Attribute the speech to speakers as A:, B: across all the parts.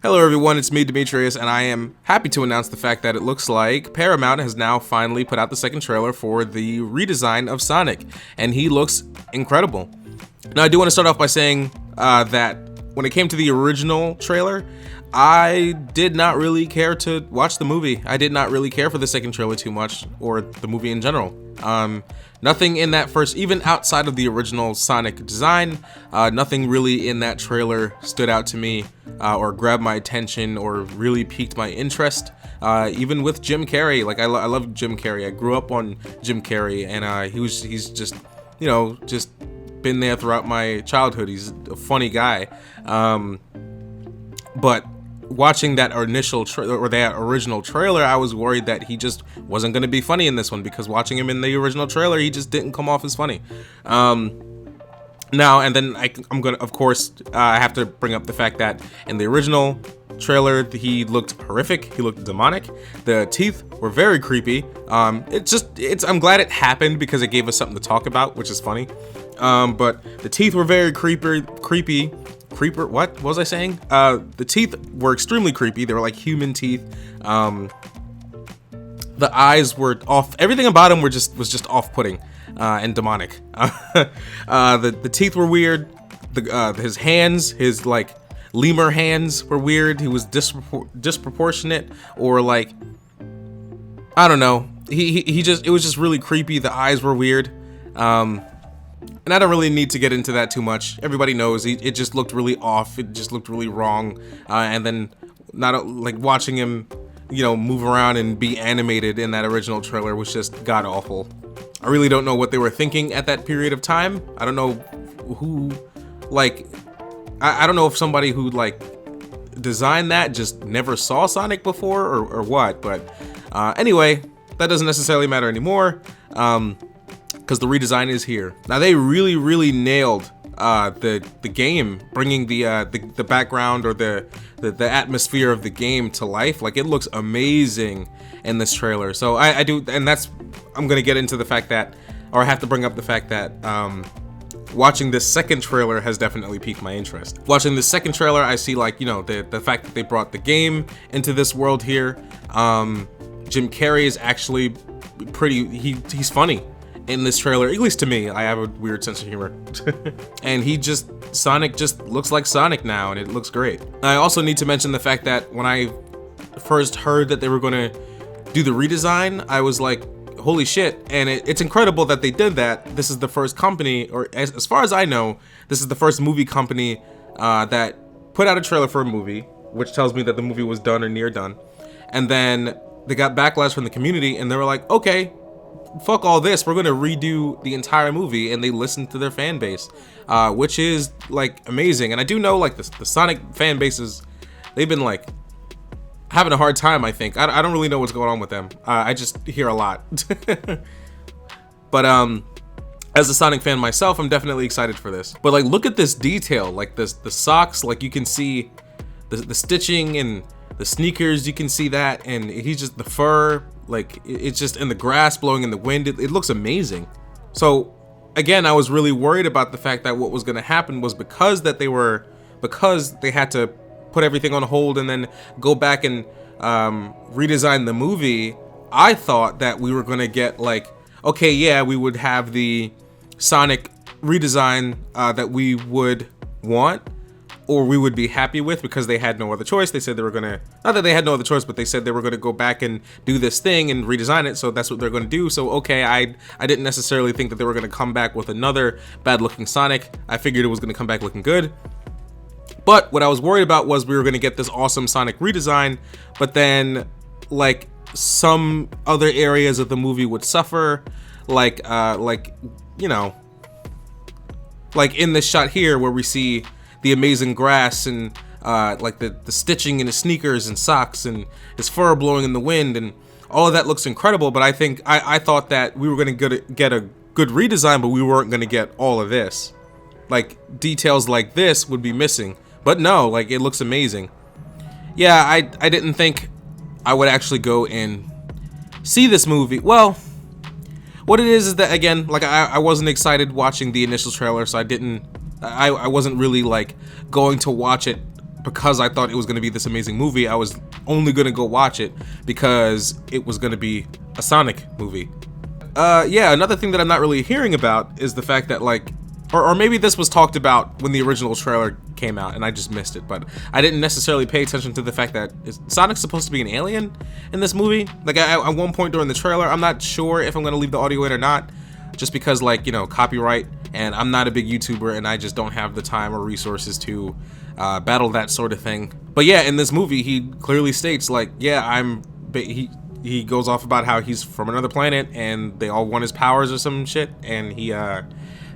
A: Hello everyone, it's me, Demetrius, and I am happy to announce the fact that it looks like Paramount has now finally put out the second trailer for the redesign of Sonic, and he looks incredible. Now, I do want to start off by saying that when it came to the original trailer, I did not really care to watch the movie. I did not really care for the second trailer too much, or the movie in general. Nothing in that first, even outside of the original Sonic design, nothing really in that trailer stood out to me or grabbed my attention or really piqued my interest. Even with Jim Carrey, like I love Jim Carrey. I grew up on Jim Carrey, and he's just, you know, just been there throughout my childhood. He's a funny guy. But watching that initial that original trailer, I was worried that he just wasn't going to be funny in this one, because watching him in the original trailer, he just didn't come off as funny. Now, and then I'm gonna, of course, I have to bring up the fact that in the original trailer, he looked horrific. He looked demonic. The teeth were very creepy. I'm glad it happened because it gave us something to talk about, which is funny. But the teeth were very creepy. What was I saying? The teeth were extremely creepy. They were like human teeth. The eyes were off. Everything about him was just off-putting and demonic. The teeth were weird. His hands, his like lemur hands, were weird. He was disproportionate, or like, I don't know. It was just really creepy. The eyes were weird. And I don't really need to get into that too much. Everybody knows it just looked really off. It just looked really wrong. And then not like watching him, you know, move around and be animated in that original trailer was just god awful. I really don't know what they were thinking at that period of time. I don't know who, like, I don't know if somebody who like designed that just never saw Sonic before or what. But anyway, that doesn't necessarily matter anymore. Because the redesign is here. Now, they really nailed the game, bringing the background or the atmosphere of the game to life. Like, it looks amazing in this trailer. So I do, and I'm gonna get into the fact that, or I have to bring up the fact that watching this second trailer has definitely piqued my interest. Watching this second trailer, I see, like, you know, the fact that they brought the game into this world here. Jim Carrey is actually he's funny in this trailer, at least to me. I have a weird sense of humor. And Sonic just looks like Sonic now, and it looks great. I also need to mention the fact that when I first heard that they were gonna do the redesign, I was like, holy shit. And it's incredible that they did that. This is the first company, or as far as I know, this is the first movie company that put out a trailer for a movie, which tells me that the movie was done or near done. And then they got backlash from the community, and they were like, okay, fuck all this, we're gonna redo the entire movie. And they listened to their fan base, which is like amazing. And I do know, like, the Sonic fan bases, they've been like having a hard time, I think. I don't really know what's going on with them. I just hear a lot. But as a Sonic fan myself, I'm definitely excited for this. But like, look at this detail, like the socks, like you can see the stitching, and the sneakers, you can see that, and he's just, the fur, like, it's just in the grass blowing in the wind. It looks amazing. So again, I was really worried about the fact that what was going to happen was because they had to put everything on hold and then go back and redesign the movie. I thought that we were going to get, like, okay, yeah, we would have the Sonic redesign that we would want, or we would be happy with, because they had no other choice. They said they were gonna, not that they had no other choice, but they said they were gonna go back and do this thing and redesign it, so that's what they're gonna do. So okay, I didn't necessarily think that they were gonna come back with another bad looking Sonic. I figured it was gonna come back looking good. But what I was worried about was we were gonna get this awesome Sonic redesign, but then, like, some other areas of the movie would suffer, like you know, like in this shot here where we see the amazing grass, and like the stitching in his sneakers and socks, and his fur blowing in the wind, and all of that looks incredible. But I thought that we were gonna get a good redesign, but we weren't gonna get all of this. Like, details like this would be missing. But no, like, it looks amazing. Yeah, I didn't think I would actually go and see this movie. Well, what it is that, again, like, I wasn't excited watching the initial trailer, so I wasn't really like going to watch it because I thought it was going to be this amazing movie, I was only going to go watch it because it was going to be a Sonic movie. Yeah, another thing that I'm not really hearing about is the fact that, like, or maybe this was talked about when the original trailer came out and I just missed it, but I didn't necessarily pay attention to the fact that is Sonic supposed to be an alien in this movie? Like, at one point during the trailer, I'm not sure if I'm going to leave the audio in or not, just because, like, you know, copyright, and I'm not a big YouTuber and I just don't have the time or resources to battle that sort of thing. But yeah, in this movie, he clearly states, like, yeah, he goes off about how he's from another planet and they all want his powers or some shit, and he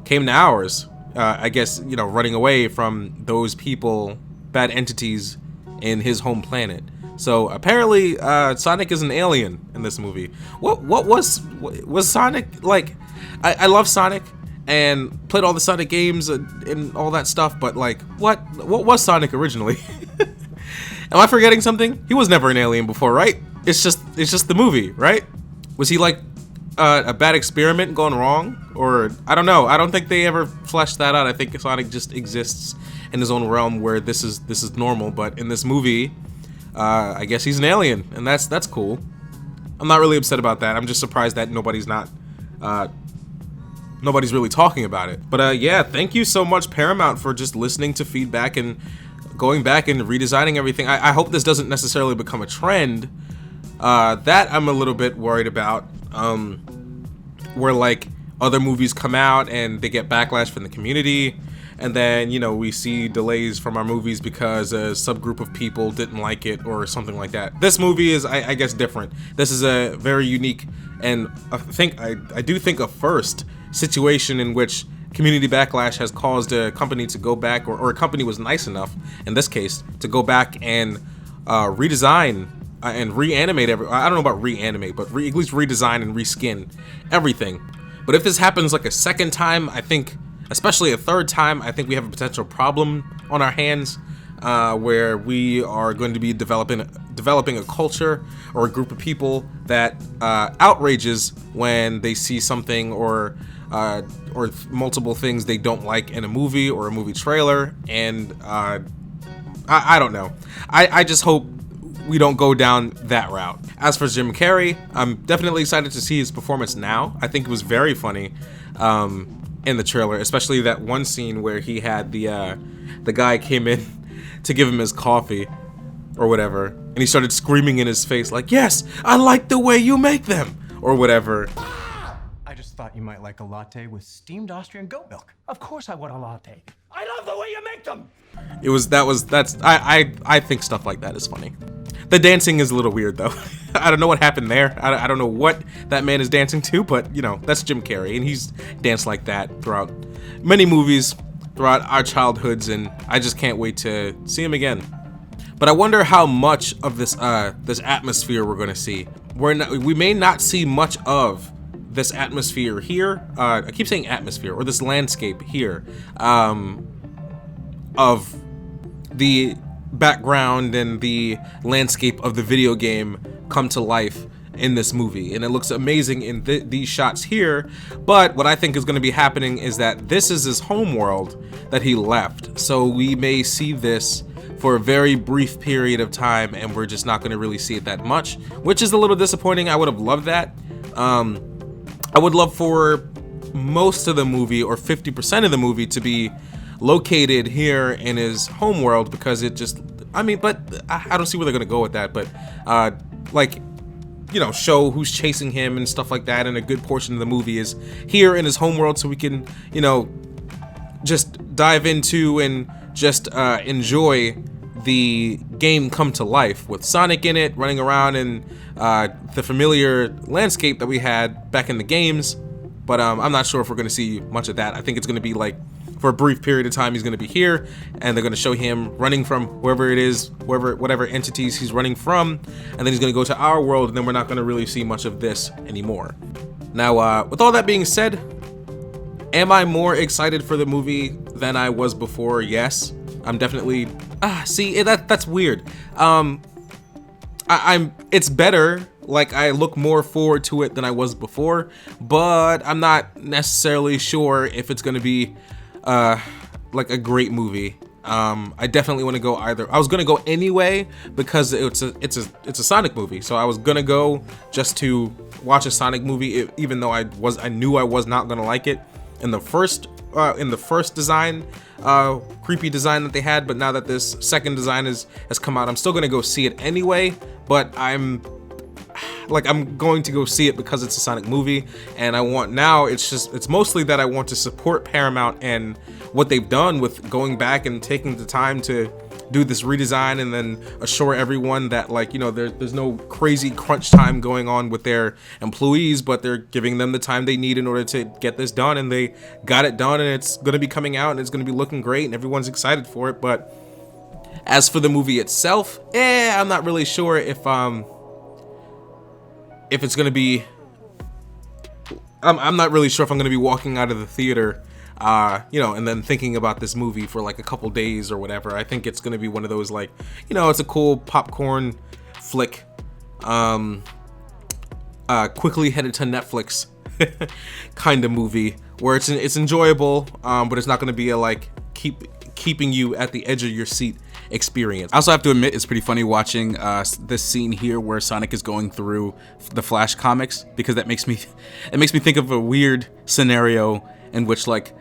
A: came to ours, I guess, you know, running away from those people, bad entities in his home planet. So apparently Sonic is an alien in this movie. What was Sonic like? I love Sonic and played all the Sonic games and all that stuff, but like, what was Sonic originally? Am I forgetting something? He was never an alien before, right? It's just the movie, right? Was he like a bad experiment gone wrong? Or I don't know. I don't think they ever fleshed that out. I think Sonic just exists in his own realm where this is normal, but in this movie, I guess he's an alien, and that's cool. I'm not really upset about that. I'm just surprised that nobody's really talking about it. But yeah, thank you so much, Paramount, for just listening to feedback and going back and redesigning everything. I hope this doesn't necessarily become a trend. That I'm a little bit worried about. Where like other movies come out and they get backlash from the community, and then, you know, we see delays from our movies because a subgroup of people didn't like it or something like that. This movie is, I guess, different. This is a very unique, and I do think a first situation in which community backlash has caused a company to go back, or a company was nice enough, in this case, to go back and redesign and reanimate I don't know about reanimate, but at least redesign and reskin everything. But if this happens like a second time, I think, especially a third time, I think we have a potential problem on our hands, where we are going to be developing a culture or a group of people that outrages when they see something or multiple things they don't like in a movie or a movie trailer. And I don't know. I just hope we don't go down that route. As for Jim Carrey, I'm definitely excited to see his performance now. I think it was very funny in the trailer, especially that one scene where he had the guy came in to give him his coffee or whatever, and he started screaming in his face like, "Yes, I like the way you make them," or whatever.
B: I just thought you might like a latte with steamed Austrian goat milk.
C: Of course I want a latte. I love the way you make them.
A: I think stuff like that is funny. The dancing is a little weird though. I don't know what happened there. I don't know what that man is dancing to, but you know, that's Jim Carrey, and he's danced like that throughout many movies, throughout our childhoods, and I just can't wait to see him again. But I wonder how much of this atmosphere we're gonna see. We may not see much of this atmosphere here. I keep saying atmosphere, or this landscape here, of the background and the landscape of the video game come to life in this movie, and it looks amazing in these shots here. But what I think is going to be happening is that this is his home world that he left, so we may see this for a very brief period of time, and we're just not going to really see it that much, which is a little disappointing. I would have loved that. I would love for most of the movie, or 50% of the movie, to be located here in his home world, because it just, I mean, but I don't see where they're gonna go with that. But like, you know, show who's chasing him and stuff like that, and a good portion of the movie is here in his home world, so we can, you know, just dive into and just enjoy the game come to life with Sonic in it, running around in the familiar landscape that we had back in the games. But I'm not sure if we're gonna see much of that. I think it's gonna be like, for a brief period of time, he's going to be here, and they're going to show him running from wherever it is, whatever entities he's running from, and then he's going to go to our world, and then we're not going to really see much of this anymore. Now, with all that being said, am I more excited for the movie than I was before? Yes, I'm definitely. See, that's weird. It's better. Like, I look more forward to it than I was before, but I'm not necessarily sure if it's going to be like a great movie. I definitely want to go either. I was gonna go anyway because it's a Sonic movie, so I was gonna go just to watch a Sonic movie, even though I knew I was not gonna like it in the first design, creepy design that they had. But now that this second design has come out, I'm still gonna go see it anyway. But I'm going to go see it because it's a Sonic movie, and it's mostly that I want to support Paramount and what they've done with going back and taking the time to do this redesign, and then assure everyone that, like, you know, there's no crazy crunch time going on with their employees, but they're giving them the time they need in order to get this done, and they got it done, and it's gonna be coming out, and it's gonna be looking great, and everyone's excited for it. But as for the movie itself, I'm not really sure if it's gonna be. I'm not really sure if I'm gonna be walking out of the theater, you know, and then thinking about this movie for like a couple days or whatever. I think it's gonna be one of those, like, you know, it's a cool popcorn flick, quickly headed to Netflix kind of movie where it's enjoyable, but it's not gonna be a like keeping you at the edge of your seat experience.
D: I also have to admit, it's pretty funny watching this scene here where Sonic is going through the Flash comics, because it makes me think of a weird scenario in which, like,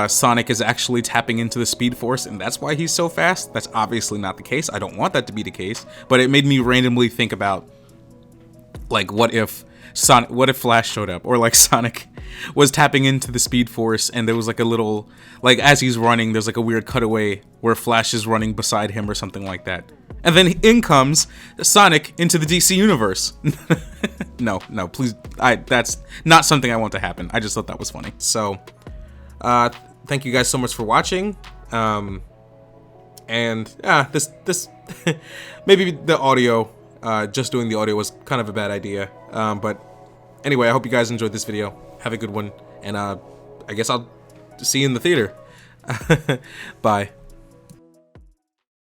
D: Sonic is actually tapping into the Speed Force, and that's why he's so fast. That's obviously not the case. I don't want that to be the case, but it made me randomly think about, like, what if Flash showed up, or like Sonic was tapping into the Speed Force, and there was like a little, like, as he's running, there's like a weird cutaway where Flash is running beside him or something like that, and then in comes Sonic into the DC universe. No, please, that's not something I want to happen. I just thought that was funny. So, thank you guys so much for watching. And this maybe the audio, just doing the audio was kind of a bad idea. But anyway, I hope you guys enjoyed this video. Have a good one, and I guess I'll see you in the theater. Bye.